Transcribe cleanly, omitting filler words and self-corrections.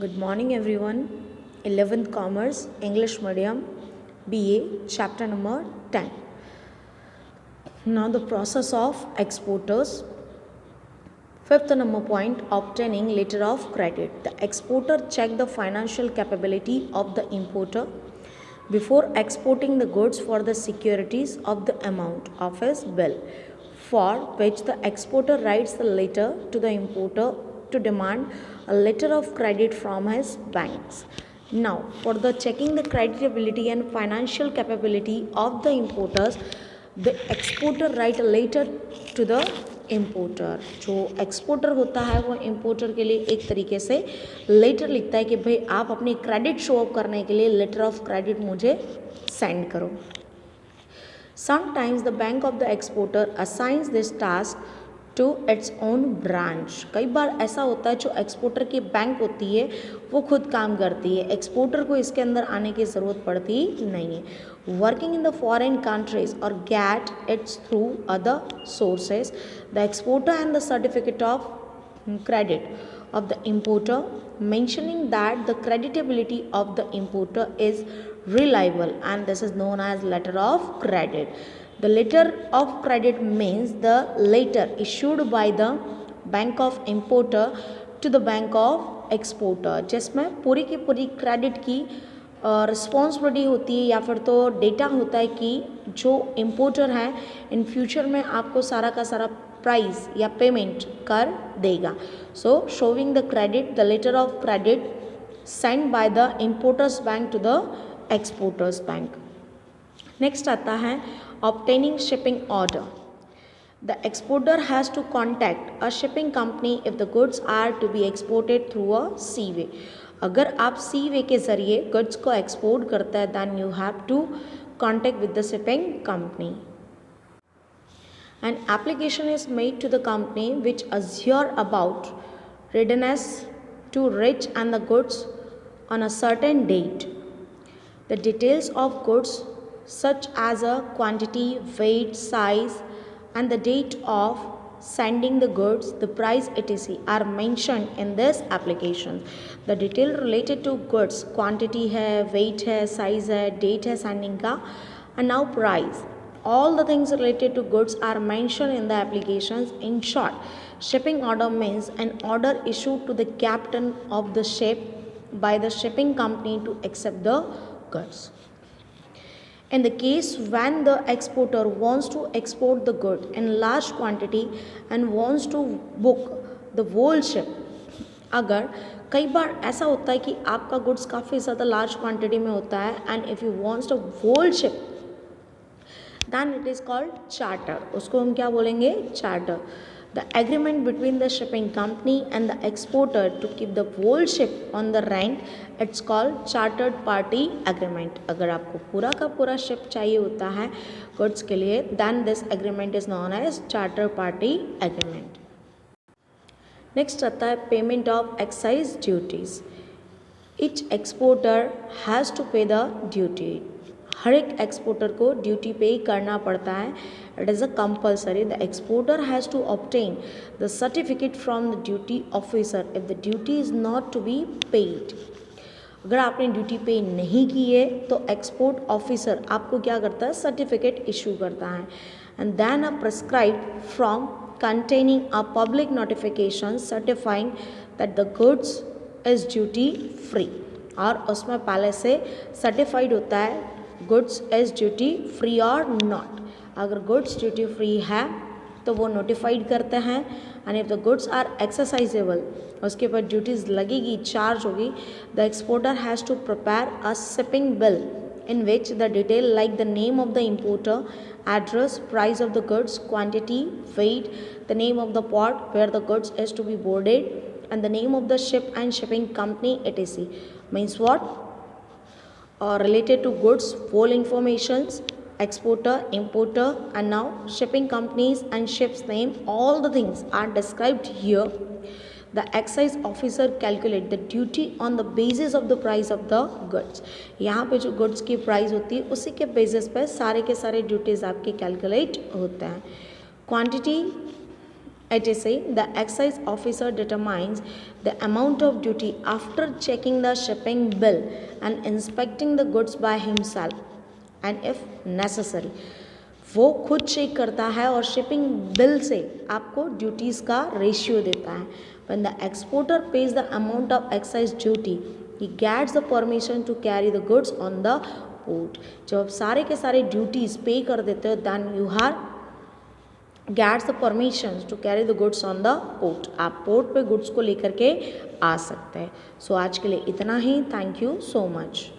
Good morning everyone. 11th Commerce English Medium BA chapter number 10. Now the process of exporters. Fifth number point, obtaining letter of credit. The exporter check the financial capability of the importer before exporting the goods for the securities of the amount of his bill, for which the exporter writes the letter to the importer to demand a letter of credit from his banks. Now, for the checking the creditability and financial capability of the importers, the exporter write a letter to the importer. जो exporter होता है वो importer के लिए एक तरीके से letter लिखता है कि भाई आप अपनी क्रेडिट शो अप करने के लिए लेटर ऑफ क्रेडिट मुझे सेंड करो. Sometimes the bank of the exporter assigns this task to its own branch. कई बार ऐसा होता है जो एक्सपोर्टर की बैंक होती है वो खुद काम करती है, एक्सपोर्टर को इसके अंदर आने की ज़रूरत पड़ती नहीं है. Working in the foreign countries और get its through other sources, the exporter and the certificate of credit of the importer mentioning that the creditability of the importer is reliable, and this is known as letter of credit. The letter of credit means the letter issued by the bank of importer to the bank of exporter, जिसमें पूरी की पूरी credit की responsibility होती है या फिर तो डेटा होता है कि जो इम्पोर्टर है इन फ्यूचर में आपको सारा का सारा प्राइस या पेमेंट कर देगा. So showing the credit, the letter of credit send by the importer's bank to the exporter's bank. Next आता है obtaining shipping order. The exporter has to contact a shipping company if the goods are to be exported through a seaway. अगर आप सीवे के ज़रिए goods को export करता है then you have to contact with the shipping company. An application is made to the company which assure about readiness to reach and the goods on a certain date. The details of goods such as a quantity, weight, size and the date of sending the goods, the price etc. are mentioned in this application. The detail related to goods, quantity है, weight है, size है, date है sending का, and now price. All the things related to goods are mentioned in the applications. In short, shipping order means an order issued to the captain of the ship by the shipping company to accept the goods. In the case when the exporter wants to export the good in large quantity and wants to book the whole ship, अगर कई बार ऐसा होता है कि आपका goods काफ़ी ज़्यादा लार्ज क्वांटिटी में होता है and if you wants the whole ship then it is called charter. उसको हम क्या बोलेंगे? charter. The agreement between the shipping company and the exporter to keep the whole ship on the rent, it's called chartered party agreement. अगर आपको पूरा का पूरा ship चाहिए होता है गुड्स के लिए then this agreement is known as charter party agreement. Next आता है payment of excise duties. Each exporter has to pay the duty. हर एक एक्सपोर्टर को ड्यूटी पे करना पड़ता है. It is a compulsory. The exporter has to obtain the certificate from the duty officer if the duty is not to be paid. अगर आपने duty पे नहीं की है तो एक्सपोर्ट ऑफिसर आपको क्या करता है? सर्टिफिकेट इशू करता है. And then a prescribe from containing a public notification certifying that the goods is duty free. और उसमें पहले से सर्टिफाइड होता है गुड्स इज ड्यूटी फ्री और नॉट. अगर गुड्स ड्यूटी फ्री है तो वो नोटिफाइड करते हैं and if the goods are excisable उसके ऊपर ड्यूटीज़ लगेगी, चार्ज होगी. The exporter has to prepare a shipping bill in which the detail like the name of the importer, address, price of the goods, quantity, weight, the name of the port where the goods is to be boarded and the name of the ship and shipping company etc. means what? Related to goods, whole informations, exporter, importer and now shipping companies and ships name, all the things are described here. The excise officer calculate the duty on the basis of the price of the goods. यहाँ पे जो goods की price होती है उसी के basis पे सारे के सारे ड्यूटीज़ आपके कैलकुलेट होते हैं. Quantity It is saying the excise officer determines the amount of duty after checking the shipping bill and inspecting the goods by himself and if necessary. वो खुद चेक करता है और शिपिंग बिल से आपको ड्यूटीज़ का रेशियो देता है. When the exporter pays the amount of excise duty, he gets the permission to carry the goods on the port. जब आप सारे के सारे ड्यूटीज़ पे कर देते हो, then you are gets the permissions to carry the goods on the port. आप पोर्ट पे गुड्स को लेकर के आ सकते हैं. सो आज के लिए इतना ही. Thank you so much.